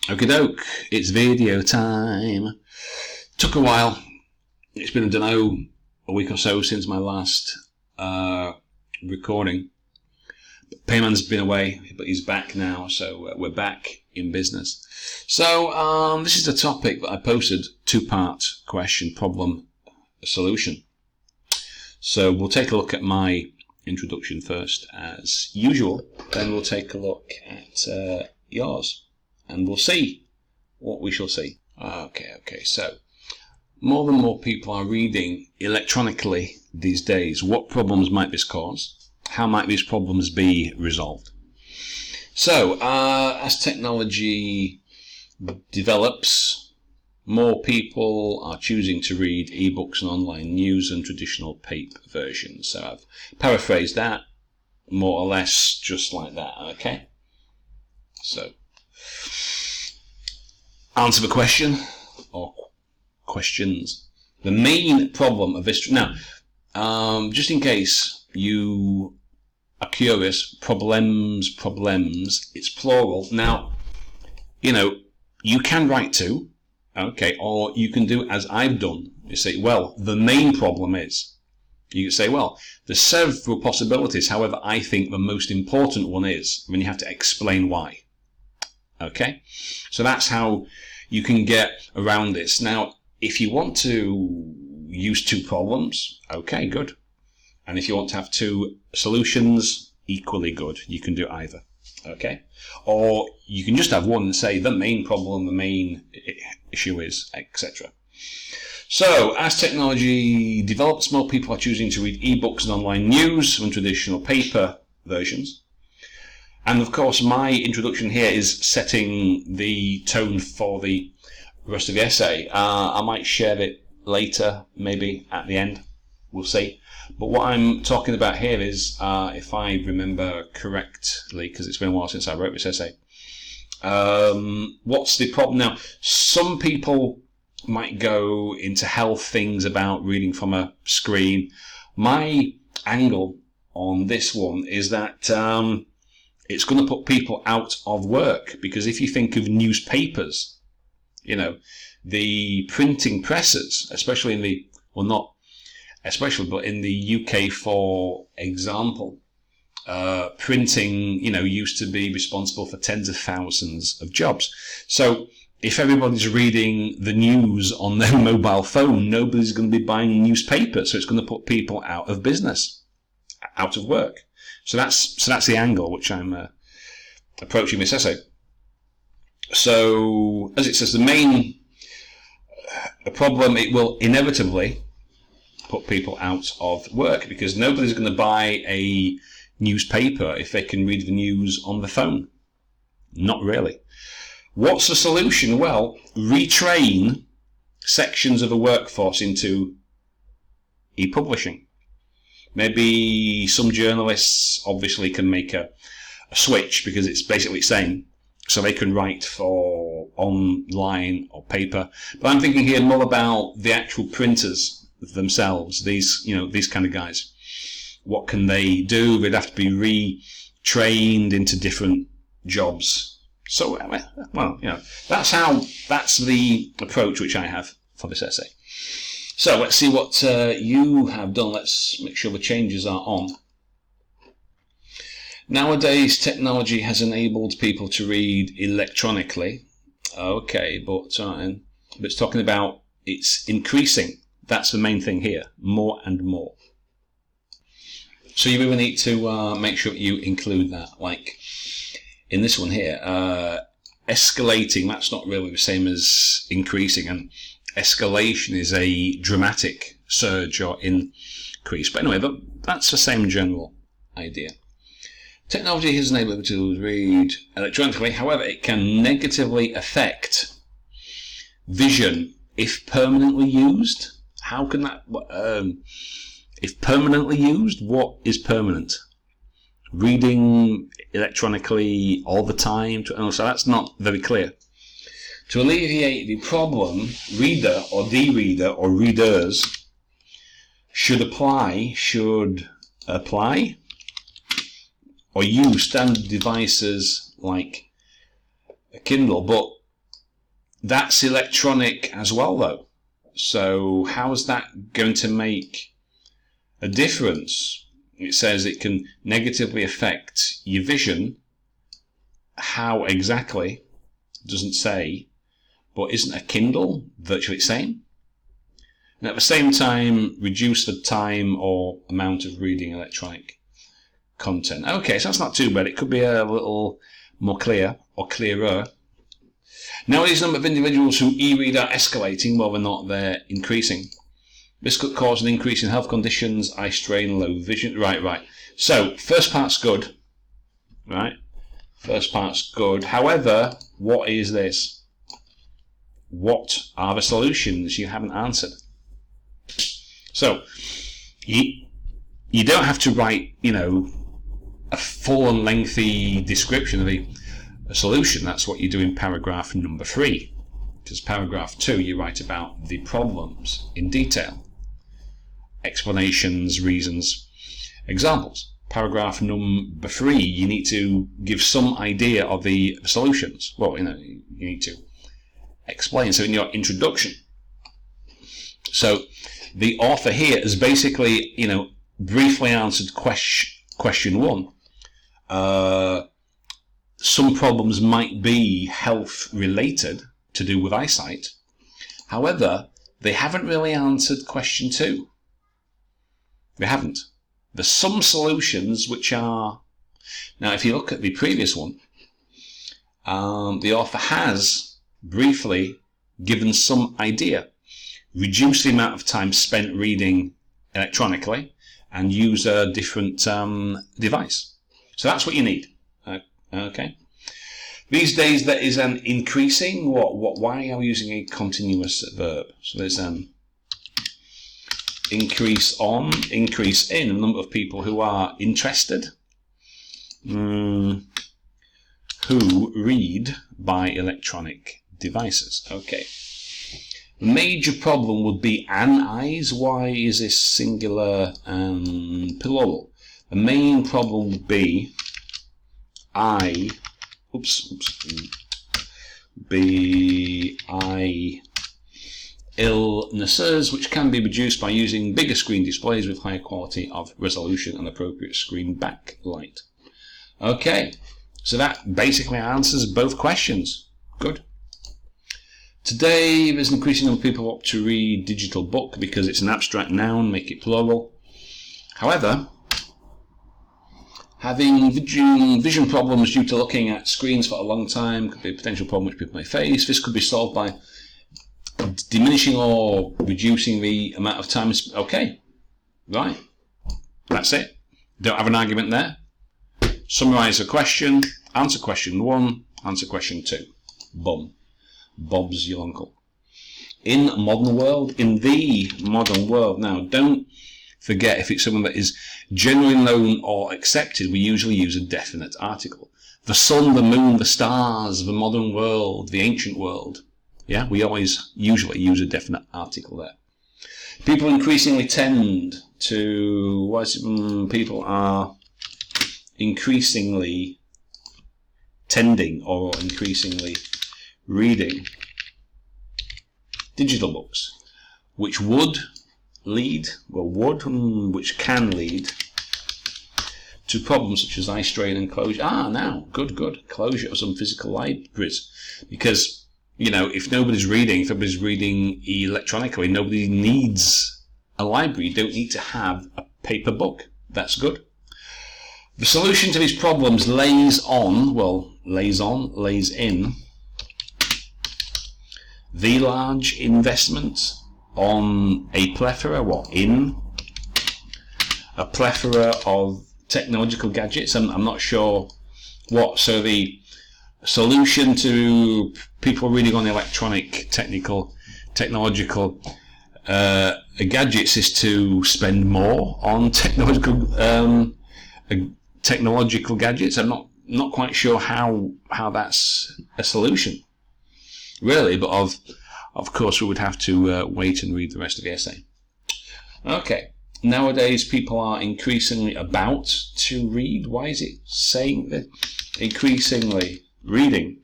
Okie doke, it's video time. Took a while. It's been, I don't know, a week or so since my last recording. Payman's been away, but he's back now, so we're back in business. So this is a topic that I posted, two-part question, problem, solution. So we'll take a look at my introduction first, as usual. Then we'll take a look at yours, and we'll see what we shall see. Okay. So more and more people are reading electronically these days. What problems might this cause? How might these problems be resolved? So as technology develops, more people are choosing to read ebooks and online news than traditional paper versions. So I've paraphrased that more or less just like that, okay? So, answer the question, or questions. The main problem of this, now, just in case you are curious, problems, it's plural. Now, you know, you can write to, okay, or you can do as I've done. You say, well, the main problem is. You can say, well, there's several possibilities. However, I think the most important one is when you have to explain why. Okay? So that's how you can get around this. Now, if you want to use two problems, okay, good. And if you want to have two solutions, equally good. You can do either. Okay? Or you can just have one and say the main problem, the main issue is, etc. So, as technology develops, more people are choosing to read ebooks and online news than traditional paper versions. And of course, my introduction here is setting the tone for the rest of the essay. I might share it later, maybe at the end. We'll see. But what I'm talking about here is, if I remember correctly, because it's been a while since I wrote this essay, what's the problem? Now, some people might go into health things about reading from a screen. My angle on this one is that it's going to put people out of work, because if you think of newspapers, you know, the printing presses, especially in the, well, not especially, but in the UK, for example, printing, you know, used to be responsible for tens of thousands of jobs. So if everybody's reading the news on their mobile phone, nobody's going to be buying newspapers. So it's going to put people out of business, out of work. So that's the angle which I'm approaching this essay. So, as it says, the main problem, it will inevitably put people out of work, because nobody's going to buy a newspaper if they can read the news on the phone. Not really. What's the solution? Well, retrain sections of the workforce into e-publishing. Maybe some journalists obviously can make a switch, because it's basically the same, so they can write for online or paper. But I'm thinking here more about the actual printers themselves, these, you know, these kind of guys. What can they do? They'd have to be retrained into different jobs. So, well, you know, that's the approach which I have for this essay. So let's see what you have done. Let's make sure the changes are on. Nowadays, technology has enabled people to read electronically. Okay, but it's talking about it's increasing. That's the main thing here, more and more. So you really need to make sure you include that. Like in this one here, escalating, that's not really the same as increasing, and escalation is a dramatic surge or increase. But anyway, that's the same general idea. Technology has enabled people to read electronically. However, it can negatively affect vision if permanently used. How can that, if permanently used, what is permanent? Reading electronically all the time? So that's not very clear. To alleviate the problem, reader or the reader or readers should apply or use standard devices like a Kindle, but That's electronic as well, though. So how is that going to make a difference? It says it can negatively affect your vision. How exactly? Doesn't say. But isn't a Kindle virtually the same? And at the same time, reduce the time or amount of reading electronic content. Okay, so that's not too bad. It could be a little more clear or clearer. Nowadays, the number of individuals who e-read are escalating, well, they're increasing. This could cause an increase in health conditions, eye strain, low vision. Right. So, first part's good. Right? First part's good. However, what is this? What are the solutions? You haven't answered. So, you don't have to write, a full and lengthy description of a solution. That's what you do in paragraph number 3. Because paragraph 2, you write about the problems in detail. Explanations, reasons, examples. Paragraph number 3, you need to give some idea of the solutions. Well, you need to explain. So in your introduction. So the author here has basically, briefly answered question 1. Some problems might be health related, to do with eyesight. However, they haven't really answered question 2. They haven't. There's some solutions which are... Now, if you look at the previous one, the author has briefly given some idea. Reduce the amount of time spent reading electronically and use a different device. So that's what you need. Okay. These days there is an increasing... Why are we using a continuous verb? So there's an increase in the number of people who are interested, who read by electronic devices. Okay. The major problem would be an eyes. Why is this singular and plural? The main problem would be illnesses, which can be reduced by using bigger screen displays with higher quality of resolution and appropriate screen backlight. Okay, so that basically answers both questions. Good. Today, there's an increasing number of people who opt to read digital book because it's an abstract noun, make it plural. However, having vision problems due to looking at screens for a long time could be a potential problem which people may face. This could be solved by diminishing or reducing the amount of time. Okay, right, that's it. Don't have an argument there. Summarise the question, answer question 1, answer question 2. Boom. Bob's your uncle. In the modern world, now don't forget, if it's someone that is generally known or accepted, we usually use a definite article. The sun, the moon, the stars, the modern world, the ancient world. Yeah, we always usually use a definite article there. People increasingly tend to... people are increasingly tending or increasingly reading digital books, which can lead to problems such as eye strain and closure. Now, good. Closure of some physical libraries. Because, if nobody's reading electronically, nobody needs a library. You don't need to have a paper book. That's good. The solution to these problems lays in the large investment on a plethora of technological gadgets. I'm not sure what. So the solution to people reading on electronic technological gadgets is to spend more on technological gadgets. I'm not quite sure how that's a solution, really, but of course we would have to wait and read the rest of the essay. Okay, nowadays people are increasingly about to read. Why is it saying that? Increasingly reading.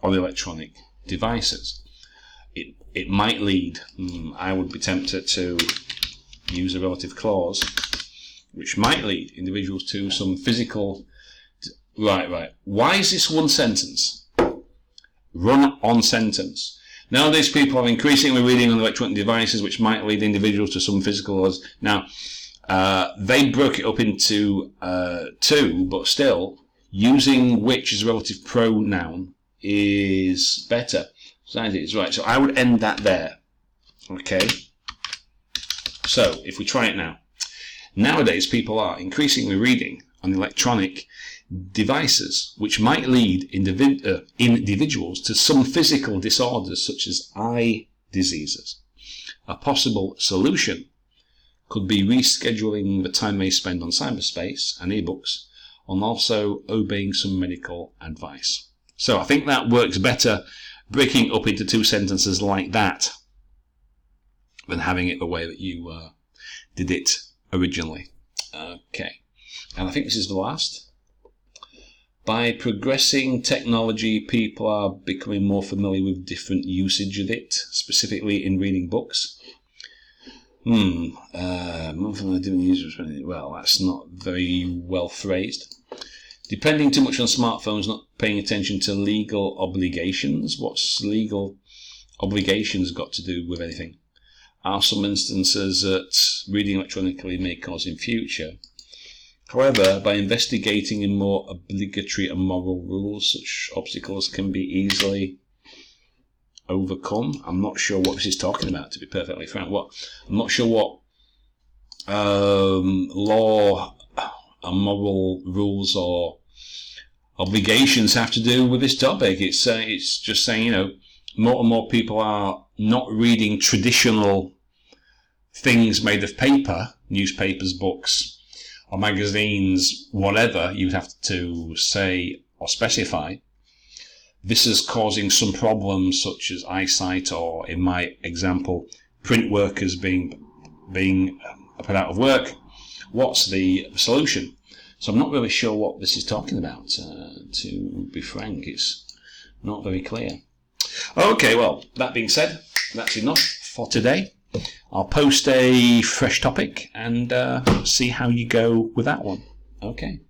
on electronic devices. It might lead, I would be tempted to use a relative clause, which might lead individuals to some physical... Right. Why is this one sentence? Run-on sentence. Nowadays, people are increasingly reading on electronic devices, which might lead individuals to some physical... Now, they broke it up into two, but still, using which as a relative pronoun is better. Right, so I would end that there. Okay. So, if we try it now. Nowadays, people are increasingly reading on electronic devices, which might lead individuals to some physical disorders, such as eye diseases. A possible solution could be rescheduling the time they spend on cyberspace and ebooks, and also obeying some medical advice. So I think that works better breaking up into two sentences like that than having it the way that you did it originally. Okay, and I think this is the last. By progressing technology, people are becoming more familiar with different usage of it, specifically in reading books. Well, that's not very well phrased. Depending too much on smartphones, not paying attention to legal obligations. What's legal obligations got to do with anything? Are some instances that reading electronically may cause in future? However, by investigating in more obligatory and moral rules, such obstacles can be easily overcome. I'm not sure what this is talking about, to be perfectly frank. I'm not sure what law and moral rules or obligations have to do with this topic. It's just saying, more and more people are not reading traditional things made of paper, newspapers, books, or magazines, whatever you have to say or specify. This is causing some problems such as eyesight, or in my example, print workers being put out of work. What's the solution? So I'm not really sure what this is talking about, to be frank. It's not very clear. Okay, well, that being said, that's enough for today. I'll post a fresh topic and see how you go with that one. Okay.